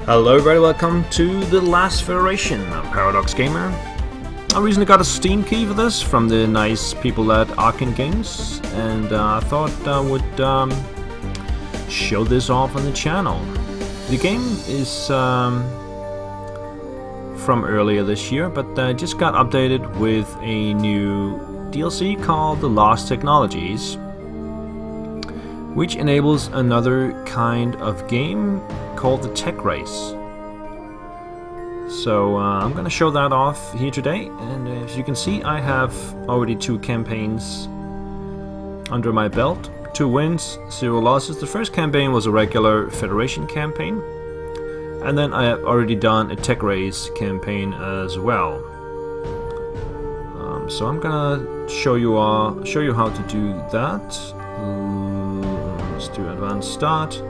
Hello everybody, welcome to The Last Federation. I'm Paradox Gamer. I recently got a Steam key for this from the nice people at Arcane Games, and I thought I would show this off on the channel. The game is from earlier this year, but just got updated with a new DLC called The Lost Technologies, which enables another kind of game called the Tech Race. So I'm gonna show that off here today, and as you can see, I have already 2 campaigns under my belt. 2 wins, 0 losses. The first campaign was a regular Federation campaign, and then I have already done a Tech Race campaign as well. So I'm gonna show you how to do that. Let's do advanced start.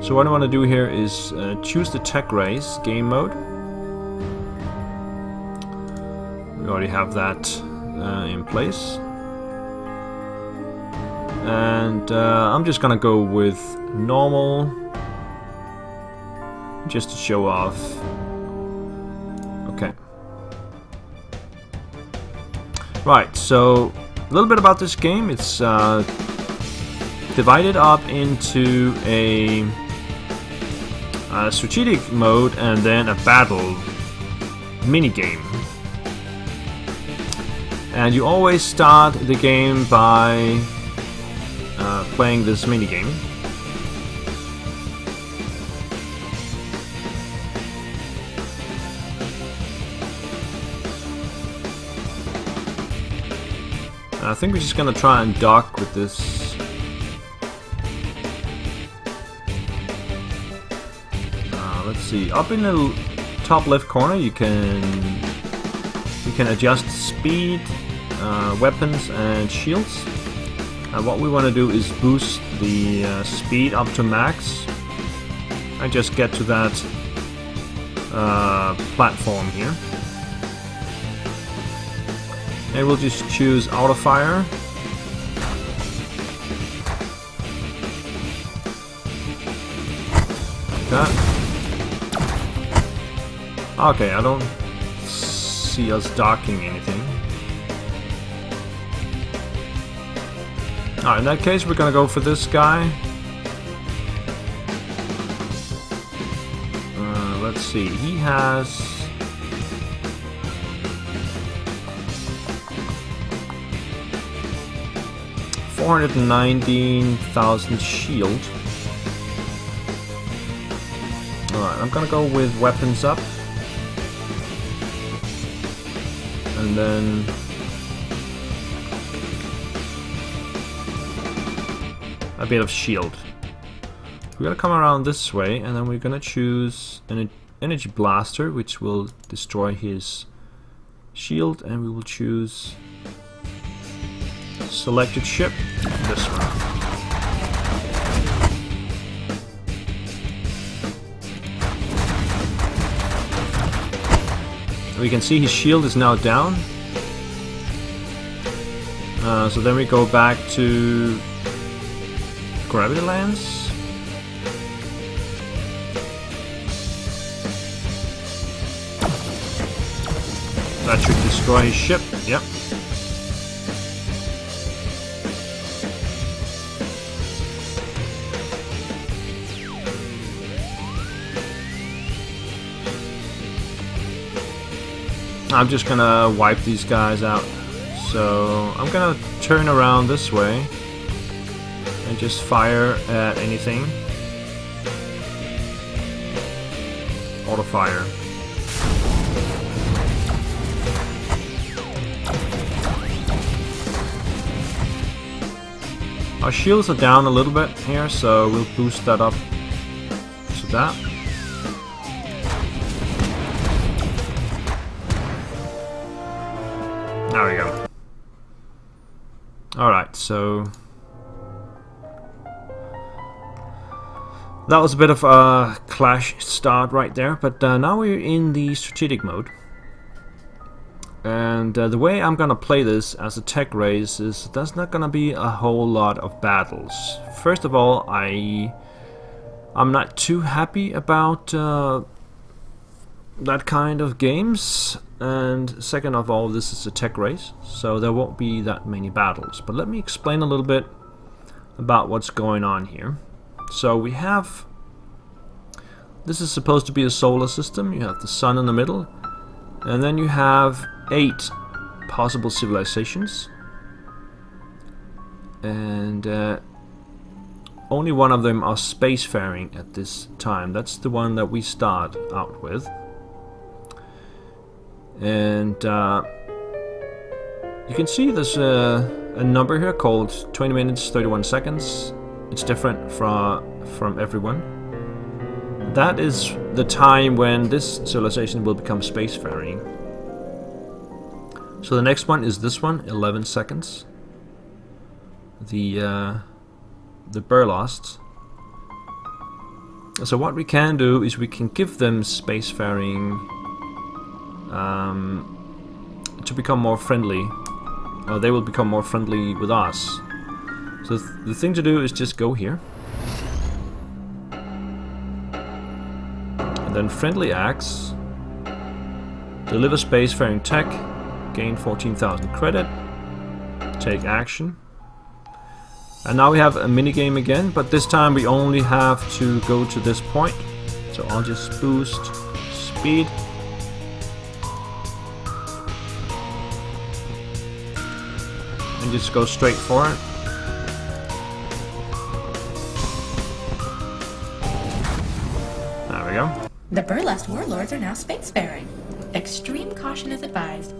So what I want to do here is choose the Tech Race game mode. We already have that in place. And I'm just gonna go with normal, just to show off. Okay. Right, so a little bit about this game. It's divided up into a strategic mode and then a battle minigame. And you always start the game by playing this minigame. I think we're just gonna try and dock with this. Let's see. Up in the top left corner, you can adjust speed, weapons, and shields. And what we want to do is boost the speed up to max and just get to that platform here. And we'll just choose auto fire. Like that. Okay, I don't see us docking anything. Alright, in that case we're gonna go for this guy. Let's see, he has 419,000 shield. Alright, I'm gonna go with weapons up. And then a bit of shield. We're gonna come around this way, and then we're gonna choose an energy blaster, which will destroy his shield, and we will choose selected ship, this one. We can see his shield is now down. So then we go back to Gravity Lands. That should destroy his ship. Yep. I'm just gonna wipe these guys out. So I'm gonna turn around this way and just fire at anything. Auto fire. Our shields are down a little bit here, so we'll boost that up to that. There we go. Alright, so that was a bit of a clash start right there, but now we're in the strategic mode. And the way I'm gonna play this as a tech race is there's not gonna be a whole lot of battles. First of all, I I'm not too happy about that kind of games, and second of all, this is a tech race, so there won't be that many battles. But let me explain a little bit about what's going on here. So we have, this is supposed to be a solar system. You have the sun in the middle, and then you have 8 possible civilizations, and only one of them are spacefaring at this time. That's the one that we start out with. And you can see there's a number here called 20 minutes 31 seconds. It's different from everyone. That is the time when this civilization will become spacefaring. So the next one is this one, 11 seconds. The Burlosts. So what we can do is we can give them spacefaring to become more friendly. They will become more friendly with us. So the thing to do is just go here. And then friendly acts. Deliver spacefaring tech. Gain 14,000 credit. Take action. And now we have a minigame again, but this time we only have to go to this point. So I'll just boost speed. And just go straight for it. There we go. The Burlest warlords are now spacefaring. Extreme caution is advised.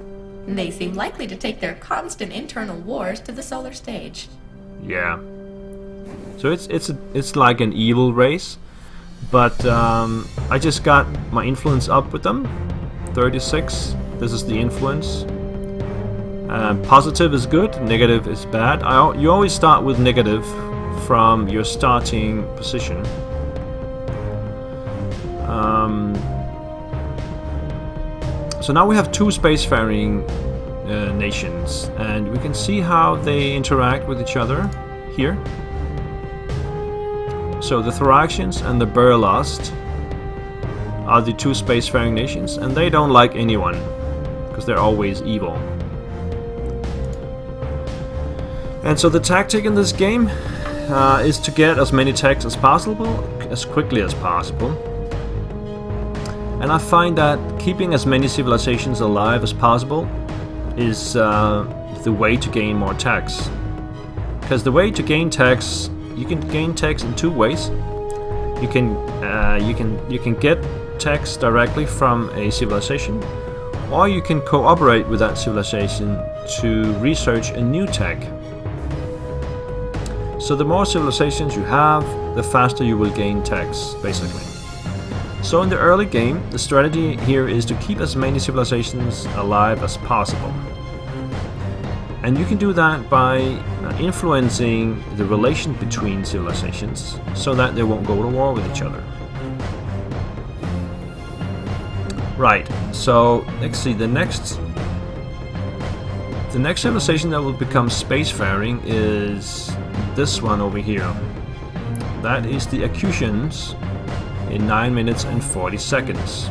They seem likely to take their constant internal wars to the solar stage. Yeah. So it's like an evil race, but I just got my influence up with them. 36. This is the influence. Positive is good, negative is bad. You always start with negative from your starting position. So now we have 2 spacefaring nations, and we can see how they interact with each other here. So the Thoraxians and the Burlost are the 2 spacefaring nations, and they don't like anyone because they're always evil. And so the tactic in this game is to get as many techs as possible, as quickly as possible. And I find that keeping as many civilizations alive as possible is the way to gain more techs. Because the way to gain techs, you can gain techs in 2 ways. You can get techs directly from a civilization, or you can cooperate with that civilization to research a new tech. So the more civilizations you have, the faster you will gain techs, basically. So in the early game, the strategy here is to keep as many civilizations alive as possible. And you can do that by influencing the relation between civilizations so that they won't go to war with each other. Right, so let's see, the next civilization that will become spacefaring is this one over here. That is the Acutians in 9 minutes and 40 seconds.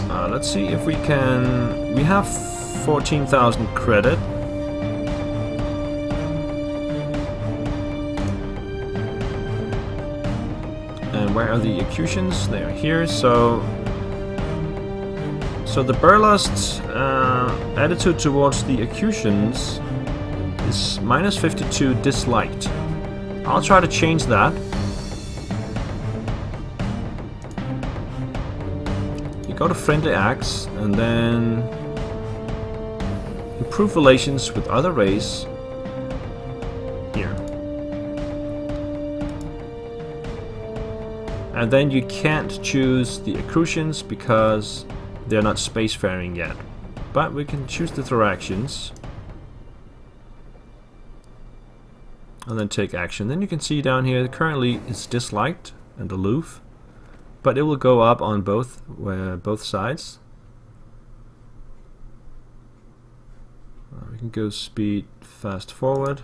Let's see if we can... We have 14,000 credit. And where are the Acutians? They are here, so the Burlest attitude towards the Acutians is minus 52 disliked. I'll try to change that. You go to friendly acts and then improve relations with other race. Here. And then you can't choose the Acutians because they're not spacefaring yet. But we can choose the Thoraxians. And then take action. Then you can see down here, currently it's disliked and aloof. But it will go up on both sides. We can go speed fast forward.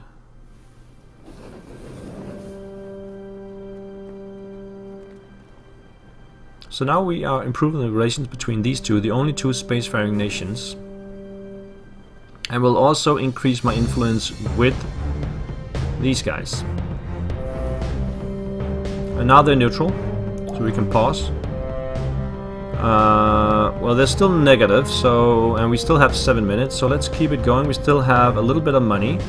So now we are improving the relations between these two, the only two spacefaring nations. And will also increase my influence with these guys. And now they're neutral, so we can pause. Well, they're still negative, so, and we still have 7 minutes, so let's keep it going. We still have a little bit of money.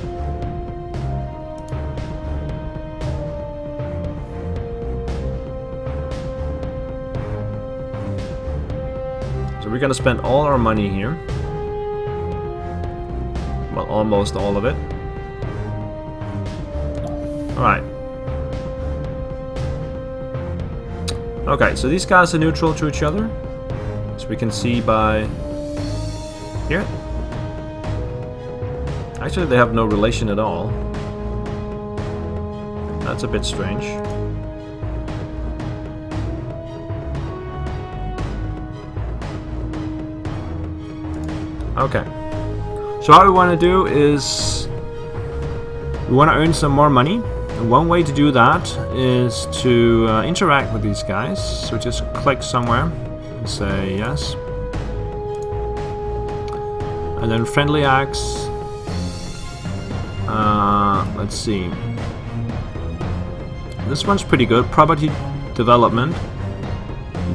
So we're gonna spend all our money here. Well, almost all of it. Alright. Okay, so these guys are neutral to each other. As we can see by here. Actually, they have no relation at all. That's a bit strange. Okay. So what we want to do is we want to earn some more money. And one way to do that is to interact with these guys. So just click somewhere and say yes. And then friendly acts. Let's see. This one's pretty good. Property development.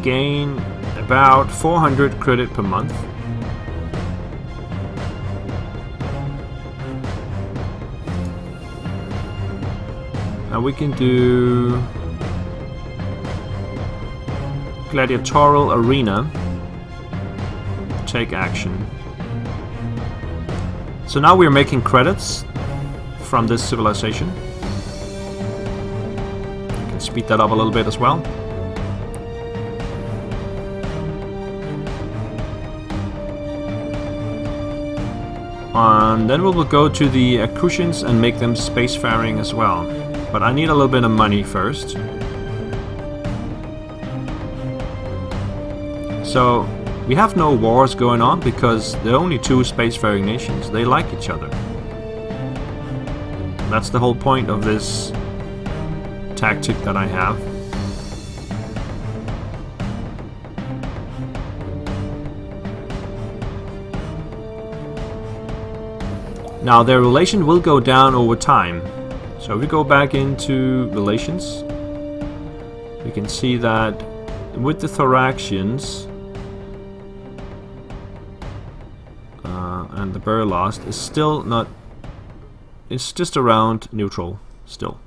Gain about 400 credit per month. And we can do gladiatorial arena. Take action. So now we're making credits from this civilization. I can speed that up a little bit as well. And then we will go to the Acusians and make them spacefaring as well. But I need a little bit of money first. So we have no wars going on because there are only two spacefaring nations. They like each other. That's the whole point of this tactic that I have. Now their relation will go down over time. So if we go back into relations, we can see that with the Thoraxians and the Burlast is still not, it's just around neutral still.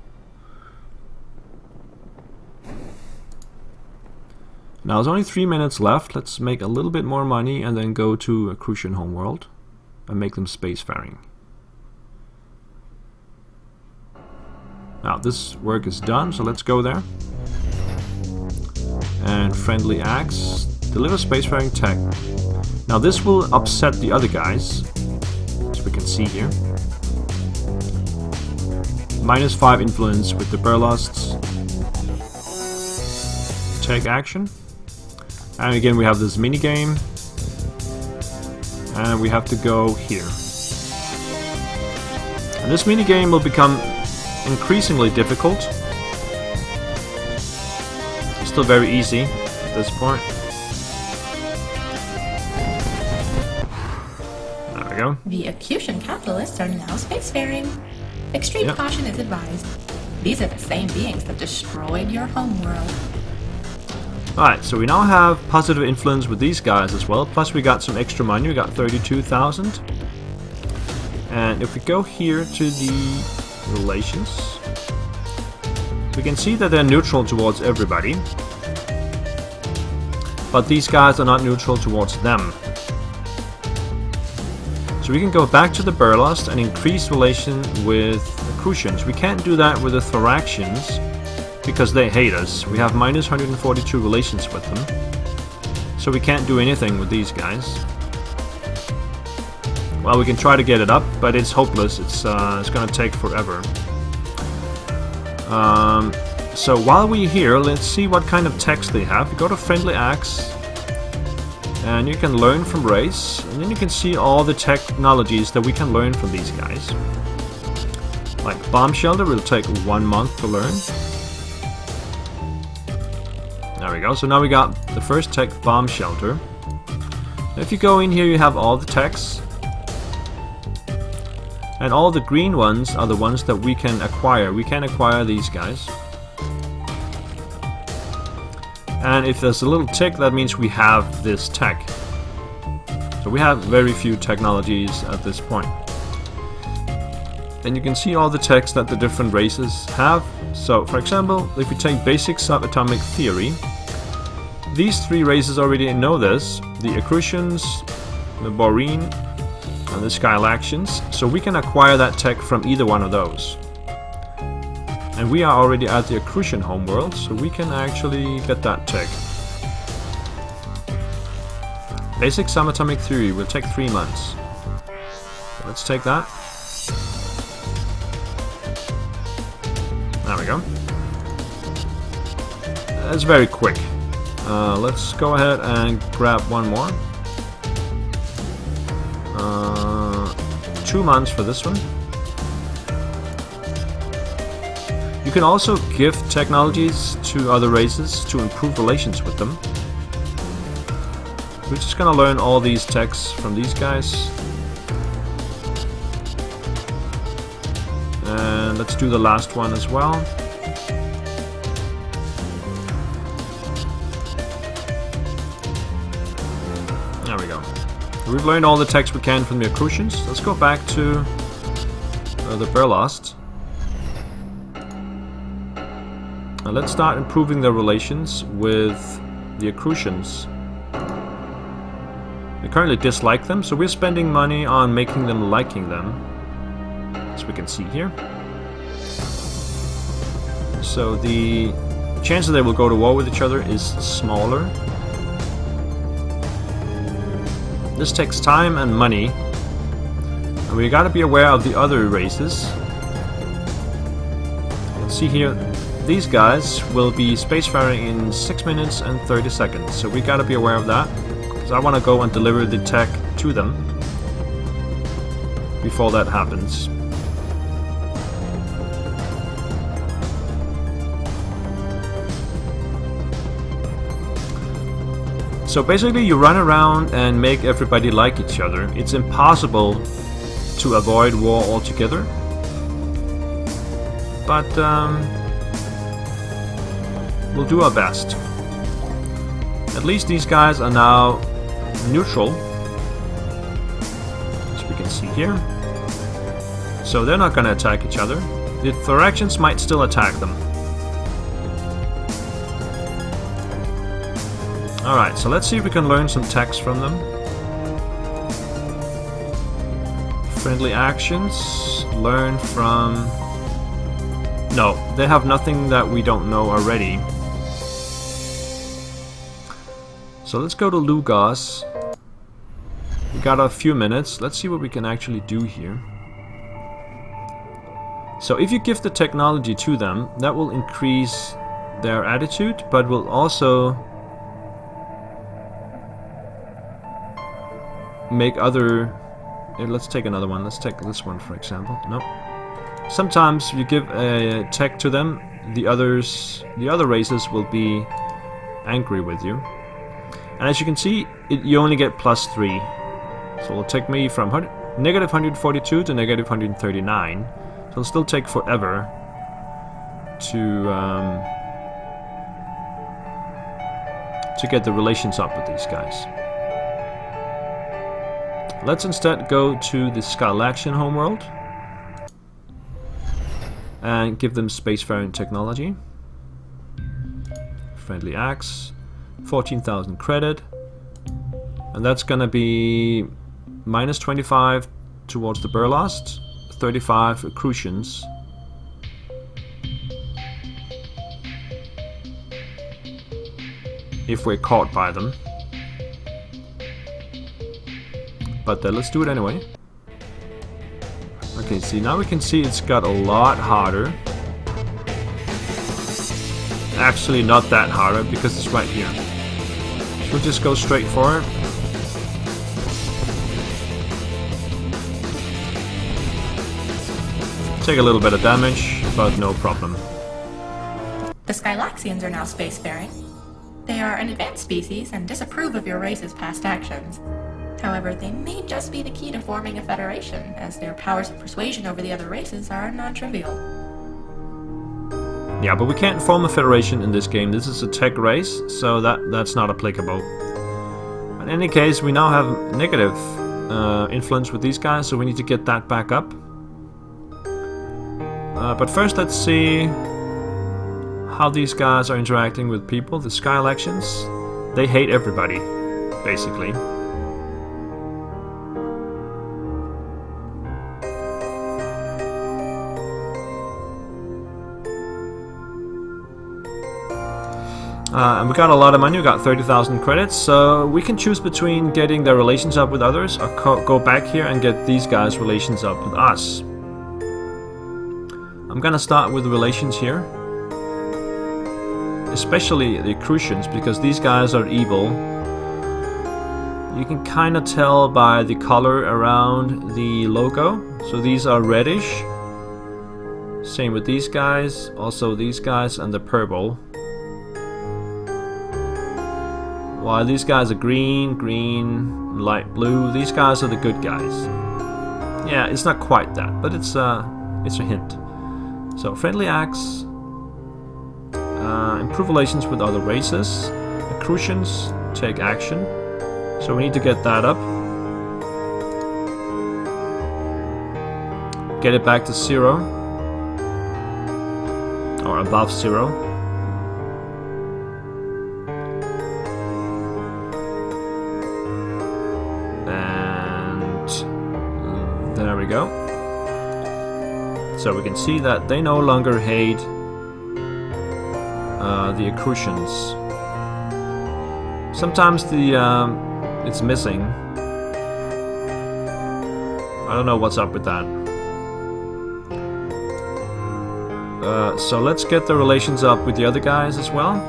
Now there's only 3 minutes left. Let's make a little bit more money and then go to a Crucian homeworld and make them spacefaring. Now this work is done, so let's go there. And friendly acts, deliver spacefaring tech. Now this will upset the other guys, as we can see here. -5 influence with the Burlasts. Take action. And again we have this mini game. And we have to go here. And this mini game will become increasingly difficult. It's still very easy at this point. There we go. The Acusian capitalists are now spacefaring. Extreme caution is advised. These are the same beings that destroyed your homeworld. Alright, so we now have positive influence with these guys as well. Plus we got some extra money. We got 32,000. And if we go here to the relations, we can see that they're neutral towards everybody, but these guys are not neutral towards them. So we can go back to the Burlast and increase relation with the Crucians. We can't do that with the Thoraxians because they hate us. We have -142 relations with them, so we can't do anything with these guys. Well, we can try to get it up, but it's hopeless. It's gonna take forever. So while we're here, let's see what kind of text they have. We go to friendly acts, And you can learn from race, and then you can see all the technologies that we can learn from these guys. Like bomb shelter will take 1 month to learn. There we go, so now we got the first tech, bomb shelter. If you go in here, you have all the techs. And all the green ones are the ones that we can acquire. We can acquire these guys. And if there's a little tick, that means we have this tech. So we have very few technologies at this point. And you can see all the techs that the different races have. So, for example, if we take basic subatomic theory, these 3 races already know this. The Accrucians, the Boreen, and the Skylaxians. So we can acquire that tech from either one of those. And we are already at the Accrucian homeworld, so we can actually get that tech. Basic subatomic theory will take 3 months. So let's take that. There we go. That's very quick. Let's go ahead and grab one more. 2 months for this one. You can also give technologies to other races to improve relations with them. We're just gonna learn all these techs from these guys. And let's do the last one as well. There we go. We've learned all the techs we can from the Accrucians. Let's go back to the Burlost. And let's start improving their relations with the Accrucians. We currently dislike them, so we're spending money on making them liking them, as we can see here. So the chance that they will go to war with each other is smaller. This takes time and money, and we gotta be aware of the other races. Let's see here, these guys will be spacefaring in 6 minutes and 30 seconds, so we gotta be aware of that, because I want to go and deliver the tech to them before that happens. So basically you run around and make everybody like each other. It's impossible to avoid war altogether. But we'll do our best. At least these guys are now neutral, as we can see here. So they're not going to attack each other. The Thoracians might still attack them. Alright, so let's see if we can learn some text from them. Friendly actions. Learn from... No, they have nothing that we don't know already. So let's go to Lugos. We got a few minutes. Let's see what we can actually do here. So if you give the technology to them, that will increase their attitude, but will also make other... Let's take another one. Let's take this one, for example. Nope. Sometimes you give a tech to them, the other races will be angry with you. And as you can see, you only get +3. So it'll take me from negative 142 to negative 139. So it'll still take forever to get the relations up with these guys. Let's instead go to the Skylaxian homeworld and give them spacefaring technology. Friendly axe, 14,000 credit, and that's gonna be minus 25 towards the Burlost, 35 Accrucians. If we're caught by them. But let's do it anyway. Okay, see, now we can see it's got a lot harder. Actually, not that harder, because it's right here. We'll just go straight for it. Take a little bit of damage, but no problem. The Skylaxians are now spacefaring. They are an advanced species and disapprove of your race's past actions. However, they may just be the key to forming a federation, as their powers of persuasion over the other races are non-trivial. Yeah, but we can't form a federation in this game. This is a tech race, so that's not applicable. In any case, we now have negative influence with these guys, so we need to get that back up. But first, let's see how these guys are interacting with people. The Skylaxians, they hate everybody, basically. And we got a lot of money, we got 30,000 credits, so we can choose between getting their relations up with others or go back here and get these guys' relations up with us. I'm gonna start with the relations here. Especially the Crucians, because these guys are evil. You can kind of tell by the color around the logo. So these are reddish. Same with these guys, also these guys, and the purple. While these guys are green, light blue, these guys are the good guys. Yeah, it's not quite that, but it's a hint. So friendly acts, improve relations with other races. The Crucians take action, so we need to get that up. Get it back to 0, or above 0. There we go. So we can see that they no longer hate the Accrucians. Sometimes it's missing. I don't know what's up with that. So let's get the relations up with the other guys as well.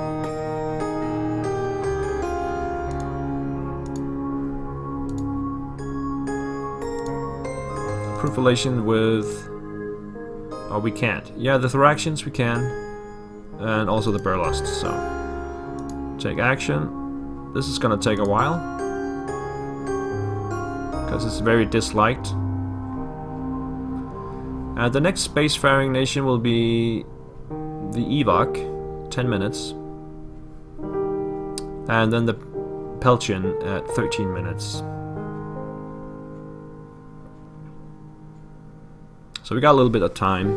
Relation with... oh, we can't. Yeah, the Thoraxians we can. And also the Burlusts, so... take action. This is gonna take a while. Because it's very disliked. And the next spacefaring nation will be... the Evok, 10 minutes. And then the Peltian at 13 minutes. So we got a little bit of time.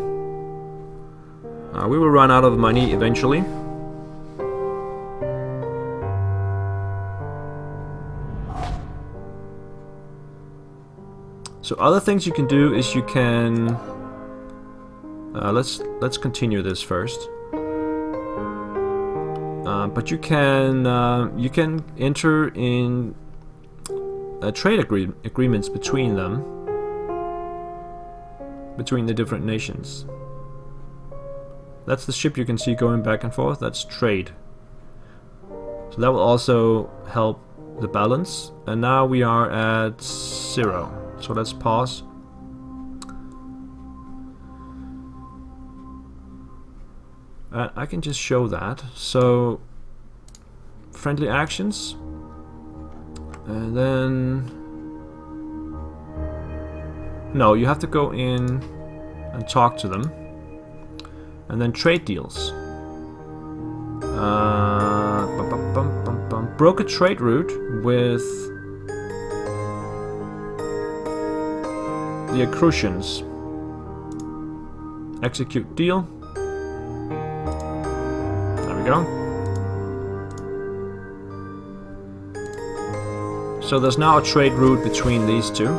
We will run out of money eventually. So other things you can do is you can... let's continue this first. But you can enter in trade agreements between them. Between the different nations. That's the ship you can see going back and forth. That's trade. So that will also help the balance. And now we are at 0. So let's pause. I can just show that. So friendly actions. And then... no, you have to go in and talk to them. And then trade deals. Broke a trade route with the Accrucians. Execute deal. There we go. So there's now a trade route between these two.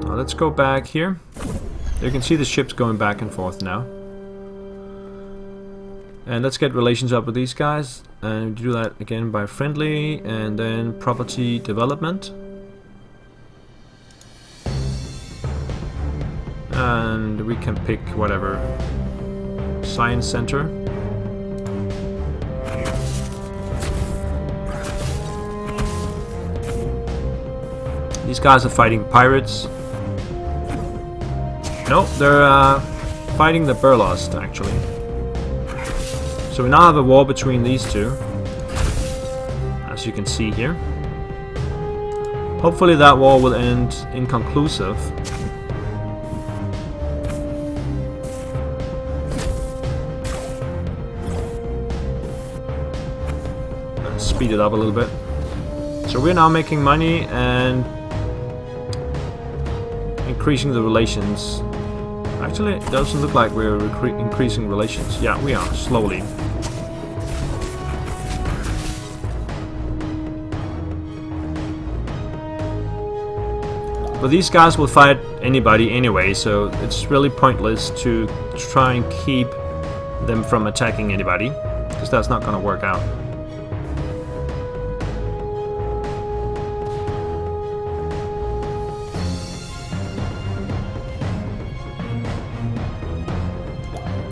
Now let's go back here. You can see the ships going back and forth now. And let's get relations up with these guys. And do that again by friendly and then property development. And we can pick whatever. Science Center. These guys are fighting pirates. No, they're fighting the Burlost, actually. So we now have a war between these two, as you can see here. Hopefully that war will end inconclusive. Let's speed it up a little bit. So we're now making money and increasing the relations. Actually, it doesn't look like we're increasing relations. Yeah, we are, slowly. But these guys will fight anybody anyway, so it's really pointless to try and keep them from attacking anybody, because that's not going to work out.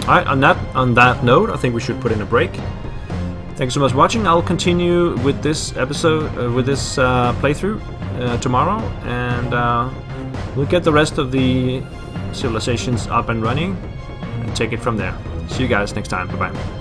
Alright, on that note, I think we should put in a break. Thanks so much for watching. I'll continue with this episode, with this playthrough tomorrow, and we'll get the rest of the civilizations up and running and take it from there. See you guys next time. Bye bye.